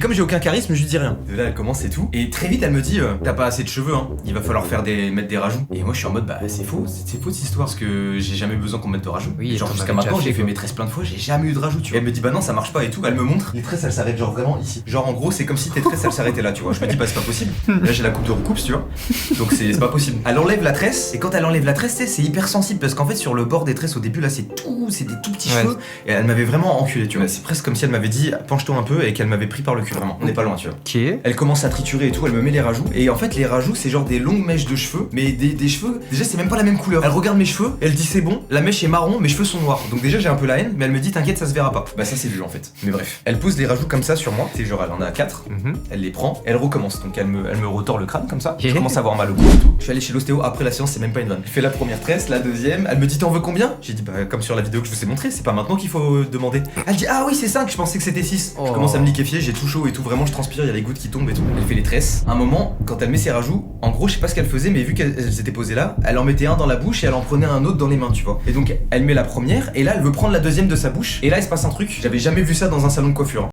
Comme j'ai aucun charisme, je lui dis rien. Et là, elle commence et tout. Et très vite, elle me dit t'as pas assez de cheveux, hein. Il va falloir mettre des rajouts. Et moi, je suis en mode bah c'est faux cette histoire. Parce que j'ai jamais besoin qu'on mette de rajouts. Oui, genre jusqu'à maintenant, j'ai fait mes tresses plein de fois, j'ai jamais eu de rajouts, tu vois. Et elle me dit bah non, ça marche pas et tout. Elle me montre. Les tresses, elles s'arrêtent genre vraiment ici. Genre en gros, c'est comme si tes tresses, elles s'arrêtaient là, tu vois. Je me dis bah c'est pas possible. Là, j'ai la coupe de recoupe, tu vois. Donc c'est pas possible. Elle enlève la tresse. Et quand elle enlève la tresse, c'est hyper sensible. Parce qu'en fait, sur le bord des tresses au début, là, c'est des tout petits cheveux. Et elle m'avait vraiment enculé, tu vois. C'est presque comme si elle m'avait dit penche-toi un peu et qu'elle m'avait pris par le cul, vraiment. On n'est pas loin, tu vois. Ok. Elle commence à triturer et tout, elle me met les rajouts. Et en fait, les rajouts, c'est genre des longues mèches de cheveux. Mais des cheveux, déjà, c'est même pas la même couleur. Elle regarde mes cheveux, elle dit c'est bon, la mèche est marron, mes cheveux sont noirs. Donc déjà, j'ai un peu la haine, mais elle me dit t'inquiète, ça se verra pas. Bah, ça, c'est vu en fait. Mais bref. Elle pose les rajouts comme ça sur moi. C'est genre, elle en a 4. Elle les prend, elle recommence. Donc elle me retord le crâne comme ça. Je commence à avoir mal au cou et tout. Je suis allé chez l'ostéo après la séance, c'est même pas une vanne. Elle fait la première tresse, la deuxième. Elle me dit t'en veux combien? J'ai dit bah, comme sur la vidéo que je vous ai montré, c'est pas maintenant qu'il faut demander. Elle dit ah oui, c'est 5, je pensais que c'était 6. Je commence à me liquéfier, j'ai tout chaud et tout, vraiment, je transpire, il y a les gouttes qui tombent et tout. Elle fait les tresses. À un moment, quand elle met ses rajouts, en gros, je sais pas ce qu'elle faisait, mais vu qu'elles étaient posées là, elle en mettait un dans la bouche et elle en prenait un autre dans les mains, tu vois. Et donc, elle met la première, et là, elle veut prendre la deuxième de sa bouche. Et là, il se passe un truc. J'avais jamais vu ça dans un salon de coiffure.